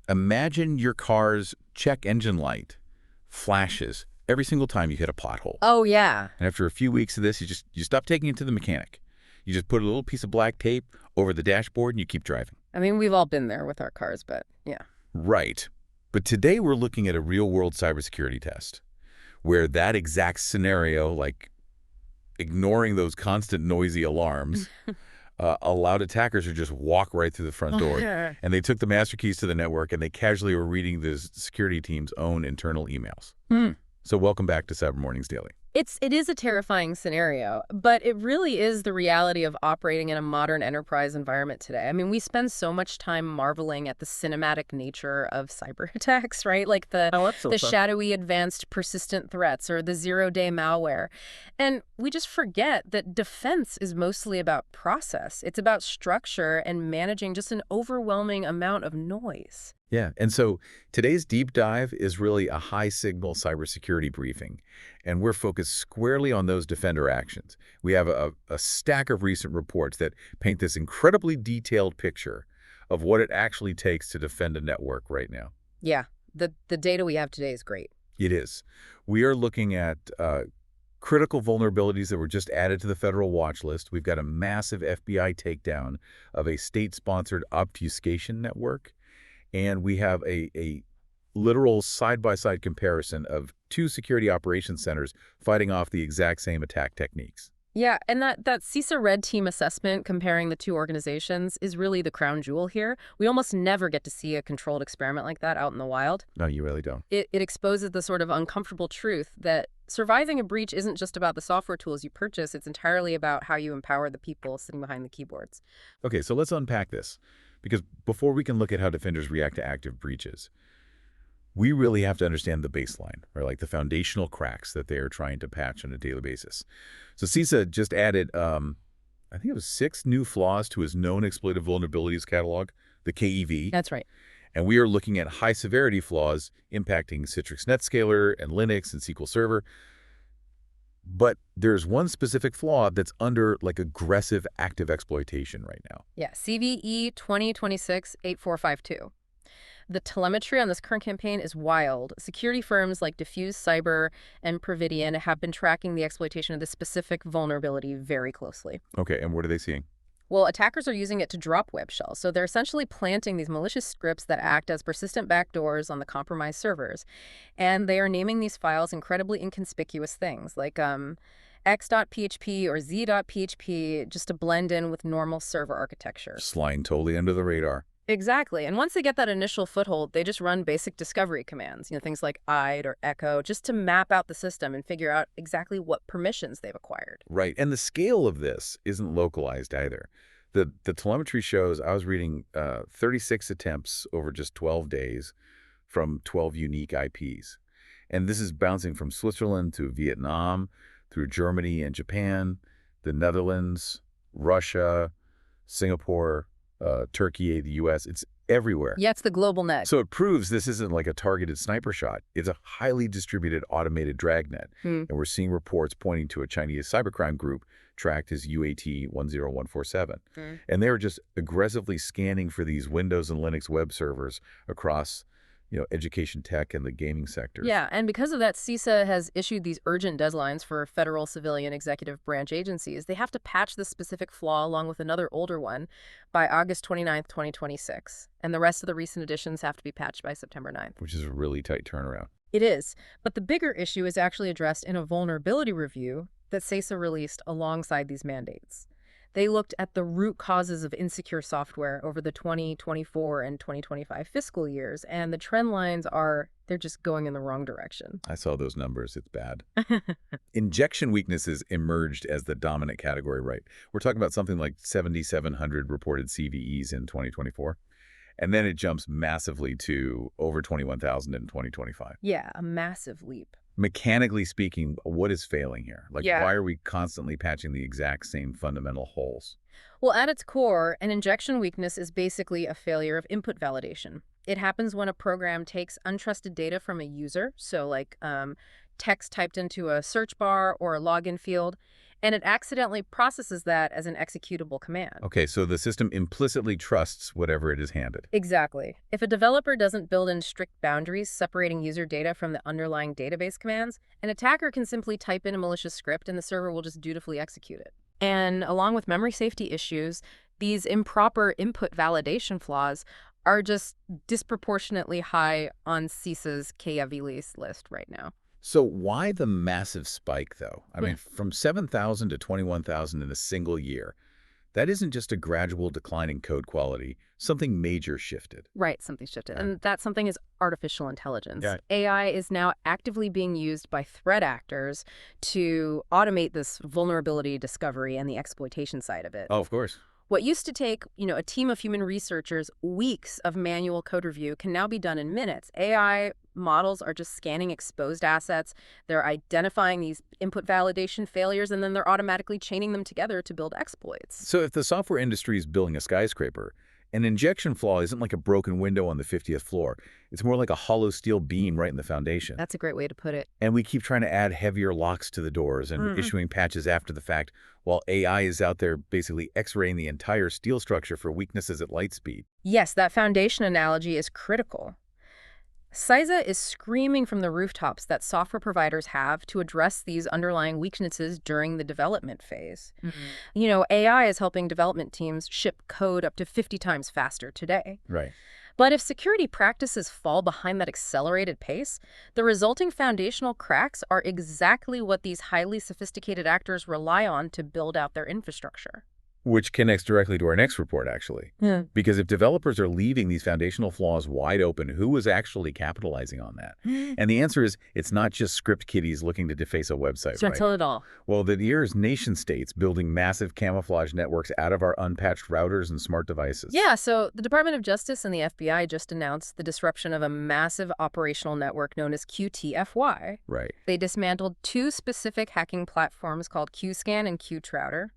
Imagine your car's check engine light flashes every single time you hit a pothole. Oh, yeah. And after a few weeks of this, you stop taking it to the mechanic. You just put a little piece of black tape over the dashboard and you keep driving. I mean, we've all been there with our cars, but yeah. Right. But today we're looking at a real-world cybersecurity test where that exact scenario, like ignoring those constant noisy alarms, allowed attackers to just walk right through the front door. And they took the master keys to the network and they casually were reading the security team's own internal emails. So welcome back to Cyber Mornings Daily. It is a terrifying scenario, but it really is the reality of operating in a modern enterprise environment today. I mean, we spend so much time marveling at the cinematic nature of cyber attacks, right? Like the shadowy advanced persistent threats or the zero-day malware. And we just forget that defense is mostly about process. It's about structure and managing just an overwhelming amount of noise. Yeah, and so today's deep dive is really a high-signal cybersecurity briefing, and we're focused squarely on those defender actions. We have a stack of recent reports that paint this incredibly detailed picture of what it actually takes to defend a network right now. Yeah, the data we have today is great. It is. We are looking at critical vulnerabilities that were just added to the federal watch list. We've got a massive FBI takedown of a state-sponsored obfuscation network. And we have a literal side-by-side comparison of two security operations centers fighting off the exact same attack techniques. Yeah, and that CISA Red Team assessment comparing the two organizations is really the crown jewel here. We almost never get to see a controlled experiment like that out in the wild. No, you really don't. It exposes the sort of uncomfortable truth that surviving a breach isn't just about the software tools you purchase. It's entirely about how you empower the people sitting behind the keyboards. Okay, so let's unpack this. Because before we can look at how defenders react to active breaches, we really have to understand the baseline, or like the foundational cracks that they are trying to patch on a daily basis. So CISA just added, I think it was 6 new flaws to its known exploitive vulnerabilities catalog, the KEV. That's right. And we are looking at high-severity flaws impacting Citrix NetScaler and Linux and SQL Server. But there's one specific flaw that's under like aggressive active exploitation right now. Yeah, CVE 2026-8452. The telemetry on this current campaign is wild. Security firms like Diffuse Cyber and Providian have been tracking the exploitation of this specific vulnerability very closely. Okay, and what are they seeing? Well, attackers are using it to drop web shells. So they're essentially planting these malicious scripts that act as persistent backdoors on the compromised servers. And they are naming these files incredibly inconspicuous things like x.php or z.php just to blend in with normal server architecture. Flying totally under the radar. Exactly. And once they get that initial foothold, they just run basic discovery commands, things like ide or echo, just to map out the system and figure out exactly what permissions they've acquired. Right. And the scale of this isn't localized either. The telemetry shows, I was reading 36 attempts over just 12 days from 12 unique IPs. And this is bouncing from Switzerland to Vietnam, through Germany and Japan, the Netherlands, Russia, Singapore, Turkey, the U.S. It's everywhere. Yeah, it's the global net. So it proves this isn't like a targeted sniper shot. It's a highly distributed automated dragnet. And we're seeing reports pointing to a Chinese cybercrime group tracked as UAT 10147. And they were just aggressively scanning for these Windows and Linux web servers across education tech and the gaming sectors. Yeah, and because of that, CISA has issued these urgent deadlines for federal civilian executive branch agencies. They have to patch this specific flaw along with another older one by August 29th, 2026. And the rest of the recent additions have to be patched by September 9th. Which is a really tight turnaround. It is. But the bigger issue is actually addressed in a vulnerability review that CISA released alongside these mandates. They looked at the root causes of insecure software over the 2024 and 2025 fiscal years, and the trend lines they're just going in the wrong direction. I saw those numbers. It's bad. Injection weaknesses emerged as the dominant category, right? We're talking about something like 7,700 reported CVEs in 2024. And then it jumps massively to over 21,000 in 2025. Yeah, a massive leap. Mechanically speaking, what is failing here? Yeah. Why are we constantly patching the exact same fundamental holes? Well, at its core, an injection weakness is basically a failure of input validation. It happens when a program takes untrusted data from a user, so like text typed into a search bar or a login field, and it accidentally processes that as an executable command. Okay, so the system implicitly trusts whatever it is handed. Exactly. If a developer doesn't build in strict boundaries separating user data from the underlying database commands, an attacker can simply type in a malicious script and the server will just dutifully execute it. And along with memory safety issues, these improper input validation flaws are just disproportionately high on CISA's QTFY list right now. So why the massive spike, though? I mean, from 7,000 to 21,000 in a single year, that isn't just a gradual decline in code quality. Something major shifted. Right, something shifted. And that something is artificial intelligence. Yeah. AI is now actively being used by threat actors to automate this vulnerability discovery and the exploitation side of it. Oh, of course. What used to take, a team of human researchers weeks of manual code review can now be done in minutes. AI models are just scanning exposed assets. They're identifying these input validation failures, and then they're automatically chaining them together to build exploits. So if the software industry is building a skyscraper, an injection flaw isn't like a broken window on the 50th floor. It's more like a hollow steel beam right in the foundation. That's a great way to put it. And we keep trying to add heavier locks to the doors and issuing patches after the fact, while AI is out there basically X-raying the entire steel structure for weaknesses at light speed. Yes, that foundation analogy is critical. CISA is screaming from the rooftops that software providers have to address these underlying weaknesses during the development phase. AI is helping development teams ship code up to 50 times faster today. Right. But if security practices fall behind that accelerated pace, the resulting foundational cracks are exactly what these highly sophisticated actors rely on to build out their infrastructure. Which connects directly to our next report, actually. Yeah. Because if developers are leaving these foundational flaws wide open, who is actually capitalizing on that? And the answer is, it's not just script kiddies looking to deface a website, So right? tell it all. Well, the year is nation-states building massive camouflage networks out of our unpatched routers and smart devices. Yeah, so the Department of Justice and the FBI just announced the disruption of a massive operational network known as QTFY. Right. They dismantled two specific hacking platforms called QScan and QTrouter.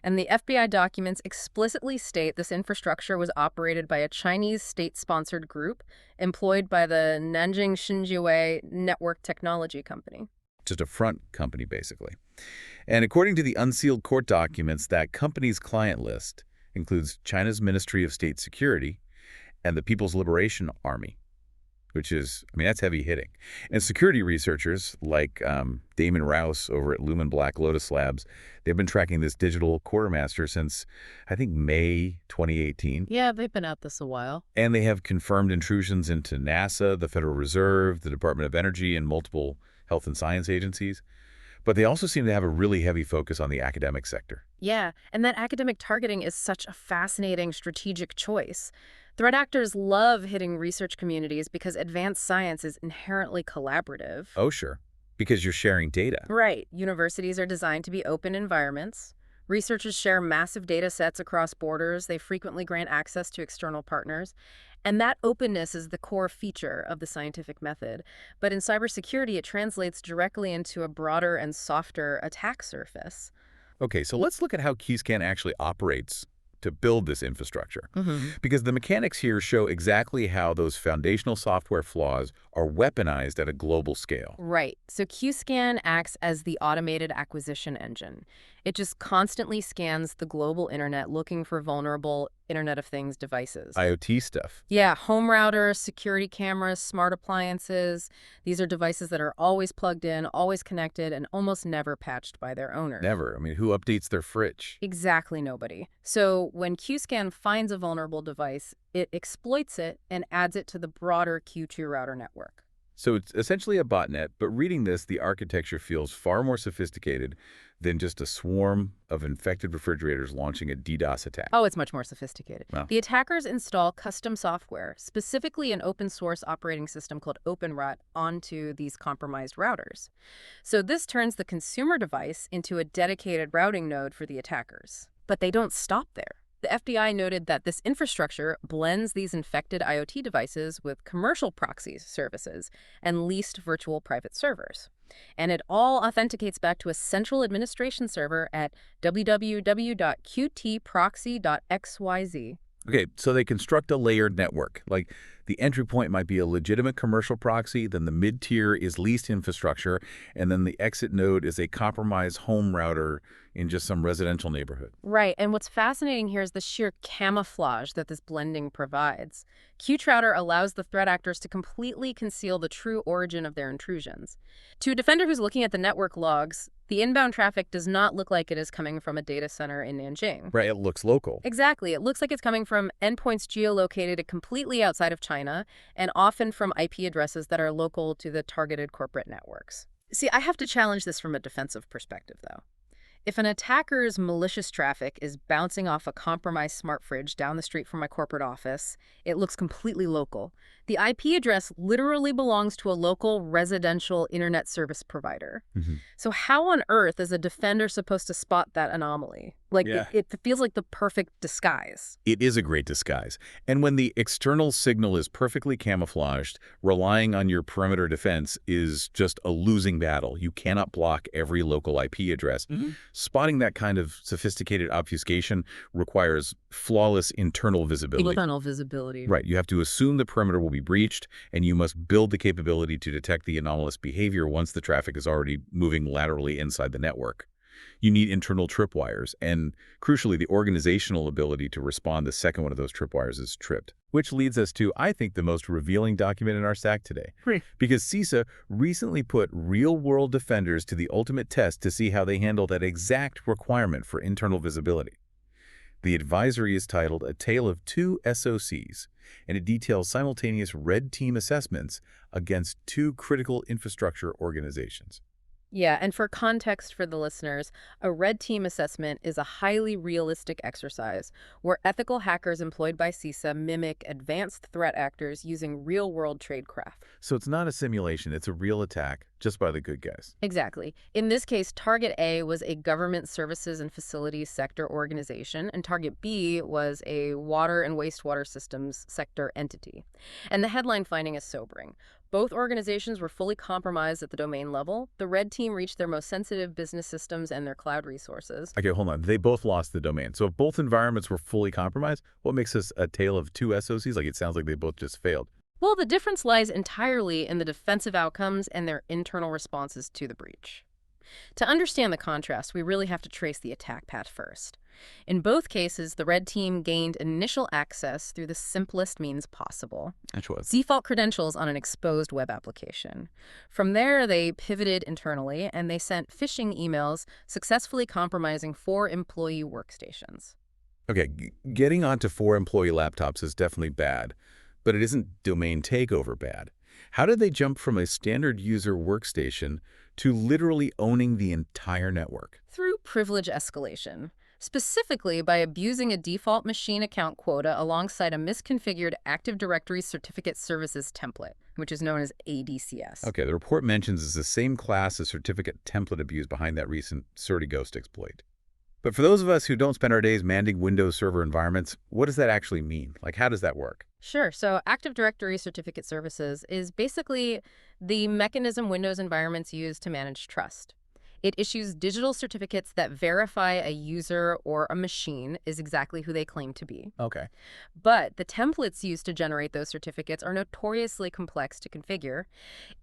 And the FBI documents explicitly state this infrastructure was operated by a Chinese state-sponsored group employed by the Nanjing Xinjiang Network Technology Company. Just a front company, basically. And according to the unsealed court documents, that company's client list includes China's Ministry of State Security and the People's Liberation Army, which is, that's heavy hitting. And security researchers like Damon Rouse over at Lumen Black Lotus Labs, they've been tracking this digital quartermaster since, I think, May 2018. Yeah, they've been at this a while. And they have confirmed intrusions into NASA, the Federal Reserve, the Department of Energy, and multiple health and science agencies. But they also seem to have a really heavy focus on the academic sector. Yeah, and that academic targeting is such a fascinating strategic choice. Threat actors love hitting research communities because advanced science is inherently collaborative. Oh, sure. Because you're sharing data. Right. Universities are designed to be open environments. Researchers share massive data sets across borders. They frequently grant access to external partners. And that openness is the core feature of the scientific method. But in cybersecurity, it translates directly into a broader and softer attack surface. Okay, so let's look at how QScan actually operates to build this infrastructure. Because the mechanics here show exactly how those foundational software flaws are weaponized at a global scale. Right. So QScan acts as the automated acquisition engine. It just constantly scans the global internet looking for vulnerable Internet of Things devices. IoT stuff. Yeah, home routers, security cameras, smart appliances. These are devices that are always plugged in, always connected, and almost never patched by their owner. Never. Who updates their fridge? Exactly nobody. So when QScan finds a vulnerable device, it exploits it and adds it to the broader Q2 router network. So it's essentially a botnet, but reading this, the architecture feels far more sophisticated than just a swarm of infected refrigerators launching a DDoS attack. Oh, it's much more sophisticated. Wow. The attackers install custom software, specifically an open source operating system called OpenRut, onto these compromised routers. So this turns the consumer device into a dedicated routing node for the attackers. But they don't stop there. The FBI noted that this infrastructure blends these infected IoT devices with commercial proxy services and leased virtual private servers. And it all authenticates back to a central administration server at www.qtproxy.xyz. Okay, so they construct a layered network. Like, The entry point might be a legitimate commercial proxy, then the mid-tier is leased infrastructure, and then the exit node is a compromised home router in just some residential neighborhood. Right, and what's fascinating here is the sheer camouflage that this blending provides. QTrouter allows the threat actors to completely conceal the true origin of their intrusions. To a defender who's looking at the network logs, the inbound traffic does not look like it is coming from a data center in Nanjing. Right, it looks local. Exactly. It looks like it's coming from endpoints geolocated completely outside of China and often from IP addresses that are local to the targeted corporate networks. See, I have to challenge this from a defensive perspective, though. If an attacker's malicious traffic is bouncing off a compromised smart fridge down the street from my corporate office, it looks completely local. The IP address literally belongs to a local residential internet service provider. So how on earth is a defender supposed to spot that anomaly? It feels like the perfect disguise. It is a great disguise. And when the external signal is perfectly camouflaged, relying on your perimeter defense is just a losing battle. You cannot block every local IP address. Spotting that kind of sophisticated obfuscation requires flawless internal visibility. Internal visibility. Right. You have to assume the perimeter will be breached, and you must build the capability to detect the anomalous behavior once the traffic is already moving laterally inside the network. You need internal tripwires, and crucially, the organizational ability to respond the second one of those tripwires is tripped. Which leads us to, I think, the most revealing document in our stack today. Because CISA recently put real-world defenders to the ultimate test to see how they handle that exact requirement for internal visibility. The advisory is titled A Tale of Two SOCs, and it details simultaneous red team assessments against two critical infrastructure organizations. Yeah, and for context for the listeners, a red team assessment is a highly realistic exercise where ethical hackers employed by CISA mimic advanced threat actors using real-world tradecraft. So it's not a simulation, it's a real attack, just by the good guys. Exactly. In this case, Target A was a government services and facilities sector organization, and Target B was a water and wastewater systems sector entity. And the headline finding is sobering. Both organizations were fully compromised at the domain level. The red team reached their most sensitive business systems and their cloud resources. Okay, hold on. They both lost the domain. So if both environments were fully compromised, what makes this a tale of two SOCs? Like, it sounds like they both just failed. Well, the difference lies entirely in the defensive outcomes and their internal responses to the breach. To understand the contrast, we really have to trace the attack path first. In both cases, the red team gained initial access through the simplest means possible. Which was? Default credentials on an exposed web application. From there, they pivoted internally, and they sent phishing emails, successfully compromising 4 employee workstations. Okay, getting onto 4 employee laptops is definitely bad, but it isn't domain takeover bad. How did they jump from a standard user workstation to literally owning the entire network? Through privilege escalation. Specifically by abusing a default machine account quota alongside a misconfigured Active Directory Certificate Services template, which is known as ADCS. Okay, the report mentions it's the same class as certificate template abuse behind that recent CertiGhost exploit. But for those of us who don't spend our days managing Windows Server environments, what does that actually mean? Like, how does that work? Sure. So Active Directory Certificate Services is basically the mechanism Windows environments use to manage trust. It issues digital certificates that verify a user or a machine is exactly who they claim to be. Okay. But the templates used to generate those certificates are notoriously complex to configure.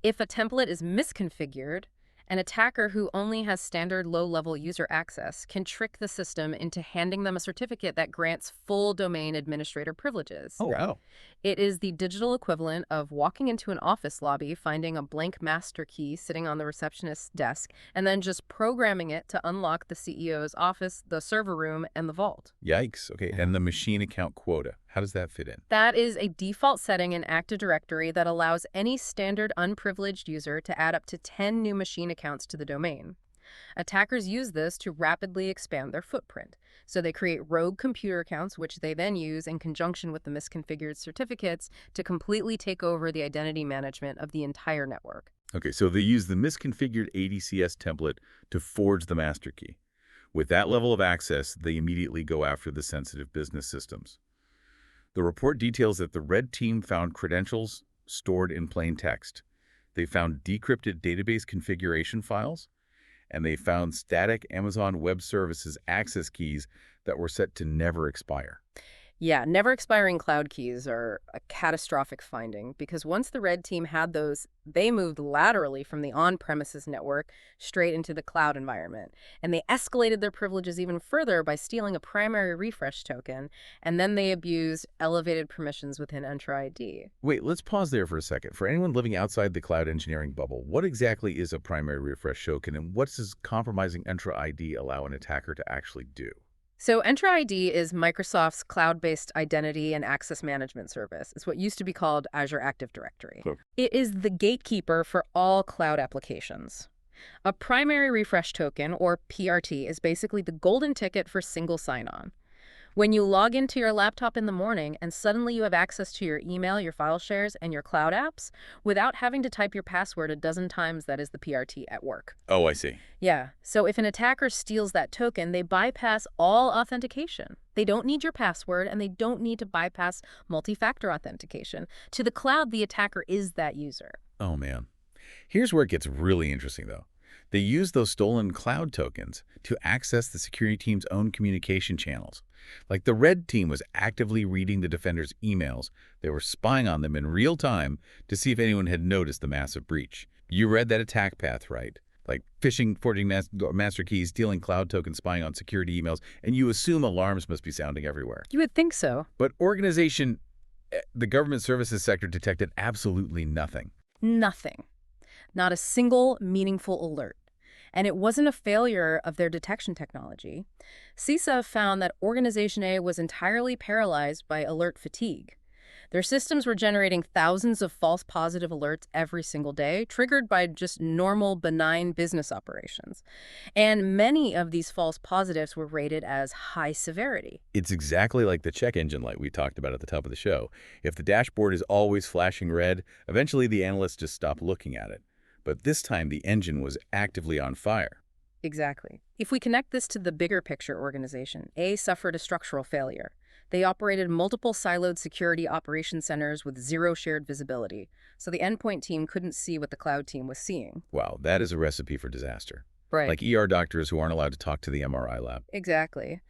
If a template is misconfigured, an attacker who only has standard low-level user access can trick the system into handing them a certificate that grants full domain administrator privileges. Oh, wow. It is the digital equivalent of walking into an office lobby, finding a blank master key sitting on the receptionist's desk, and then just programming it to unlock the CEO's office, the server room, and the vault. Yikes. Okay, and the machine account quota, how does that fit in? That is a default setting in Active Directory that allows any standard unprivileged user to add up to 10 new machine accounts to the domain. Attackers use this to rapidly expand their footprint. So they create rogue computer accounts, which they then use in conjunction with the misconfigured certificates to completely take over the identity management of the entire network. Okay, so they use the misconfigured ADCS template to forge the master key. With that level of access, they immediately go after the sensitive business systems. The report details that the red team found credentials stored in plain text. They found decrypted database configuration files, and they found static Amazon Web Services access keys that were set to never expire. Yeah, never expiring cloud keys are a catastrophic finding because once the red team had those, they moved laterally from the on-premises network straight into the cloud environment. And they escalated their privileges even further by stealing a primary refresh token, and then they abused elevated permissions within Entra ID. Wait, let's pause there for a second. For anyone living outside the cloud engineering bubble, what exactly is a primary refresh token, and what does compromising Entra ID allow an attacker to actually do? So Entra ID is Microsoft's cloud-based identity and access management service. It's what used to be called Azure Active Directory. Okay. It is the gatekeeper for all cloud applications. A primary refresh token, or PRT, is basically the golden ticket for single sign-on. When you log into your laptop in the morning and suddenly you have access to your email, your file shares, and your cloud apps without having to type your password a dozen times, that is the PRT at work. Oh, I see. Yeah, so if an attacker steals that token, they bypass all authentication. They don't need your password, and they don't need to bypass multi-factor authentication. To the cloud, the attacker is that user. Oh, man. Here's where it gets really interesting, though. They use those stolen cloud tokens to access the security team's own communication channels. Like the red team was actively reading the defenders' emails. They were spying on them in real time to see if anyone had noticed the massive breach. You read that attack path right. Like phishing, forging master keys, stealing cloud tokens, spying on security emails, and you assume alarms must be sounding everywhere. You would think so. But the government services sector detected absolutely nothing. Nothing. Not a single meaningful alert. And it wasn't a failure of their detection technology. CISA found that Organization A was entirely paralyzed by alert fatigue. Their systems were generating thousands of false positive alerts every single day, triggered by just normal, benign business operations. And many of these false positives were rated as high severity. It's exactly like the check engine light we talked about at the top of the show. If the dashboard is always flashing red, eventually the analysts just stop looking at it. But this time the engine was actively on fire. Exactly. If we connect this to the bigger picture, Organization A suffered a structural failure. They operated multiple siloed security operation centers with zero shared visibility, so the endpoint team couldn't see what the cloud team was seeing. Wow, that is a recipe for disaster. Right. Like ER doctors who aren't allowed to talk to the MRI lab. Exactly.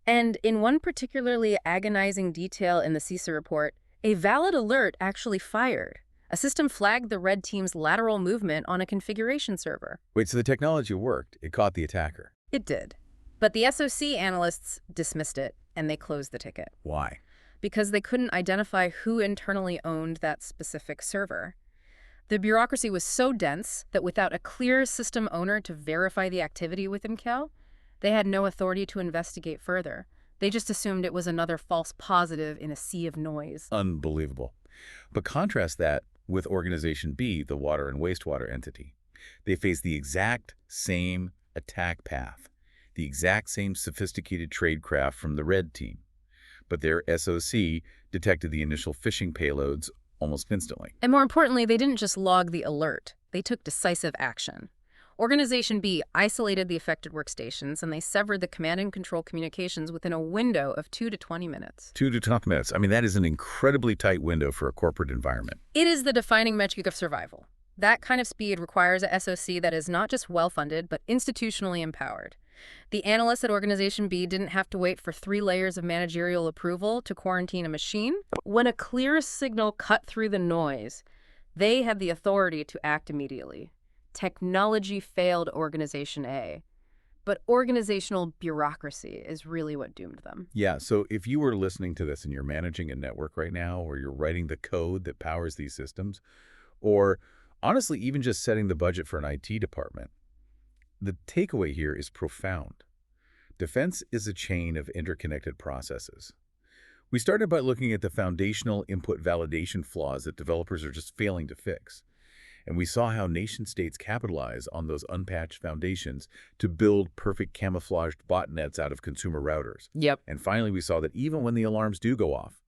And in one particularly agonizing detail in the CISA report, a valid alert actually fired. A system flagged the red team's lateral movement on a configuration server. Wait, so the technology worked. It caught the attacker. It did. But the SOC analysts dismissed it, and they closed the ticket. Why? Because they couldn't identify who internally owned that specific server. The bureaucracy was so dense that without a clear system owner to verify the activity with MCAL, they had no authority to investigate further. They just assumed it was another false positive in a sea of noise. Unbelievable. But contrast that with Organization B, the water and wastewater entity. They face the exact same attack path, the exact same sophisticated tradecraft from the red team. But their SOC detected the initial phishing payloads almost instantly. And more importantly, they didn't just log the alert. They took decisive action. Organization B isolated the affected workstations, and they severed the command and control communications within a window of 2 to 20 minutes. 2 to 20 minutes. I mean, that is an incredibly tight window for a corporate environment. It is the defining metric of survival. That kind of speed requires a SOC that is not just well-funded, but institutionally empowered. The analysts at Organization B didn't have to wait for 3 layers of managerial approval to quarantine a machine. When a clear signal cut through the noise, they had the authority to act immediately. Technology failed Organization A, but organizational bureaucracy is really what doomed them. Yeah, so if you were listening to this and you're managing a network right now, or you're writing the code that powers these systems, or honestly, even just setting the budget for an IT department, the takeaway here is profound. Defense is a chain of interconnected processes. We started by looking at the foundational input validation flaws that developers are just failing to fix. And we saw how nation-states capitalize on those unpatched foundations to build perfect camouflaged botnets out of consumer routers. Yep. And finally, we saw that even when the alarms do go off,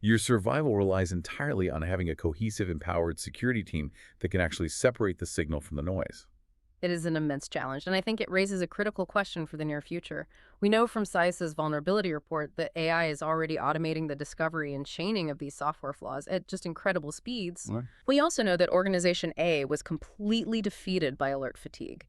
your survival relies entirely on having a cohesive, empowered security team that can actually separate the signal from the noise. It is an immense challenge, and I think it raises a critical question for the near future. We know from CISA's vulnerability report that AI is already automating the discovery and chaining of these software flaws at just incredible speeds. Right. We also know that Organization A was completely defeated by alert fatigue.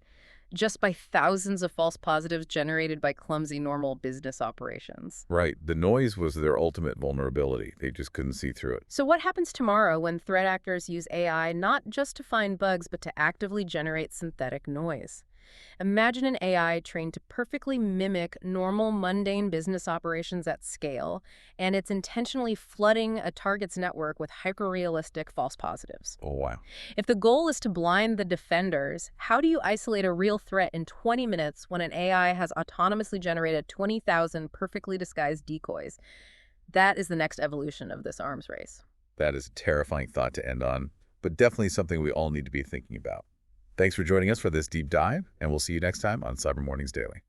just by thousands of false positives generated by clumsy normal business operations. Right. The noise was their ultimate vulnerability. They just couldn't see through it. So what happens tomorrow when threat actors use AI not just to find bugs, but to actively generate synthetic noise? Imagine an AI trained to perfectly mimic normal, mundane business operations at scale, and it's intentionally flooding a target's network with hyper-realistic false positives. Oh, wow. If the goal is to blind the defenders, how do you isolate a real threat in 20 minutes when an AI has autonomously generated 20,000 perfectly disguised decoys? That is the next evolution of this arms race. That is a terrifying thought to end on, but definitely something we all need to be thinking about. Thanks for joining us for this deep dive, and we'll see you next time on Cyber Mornings Daily.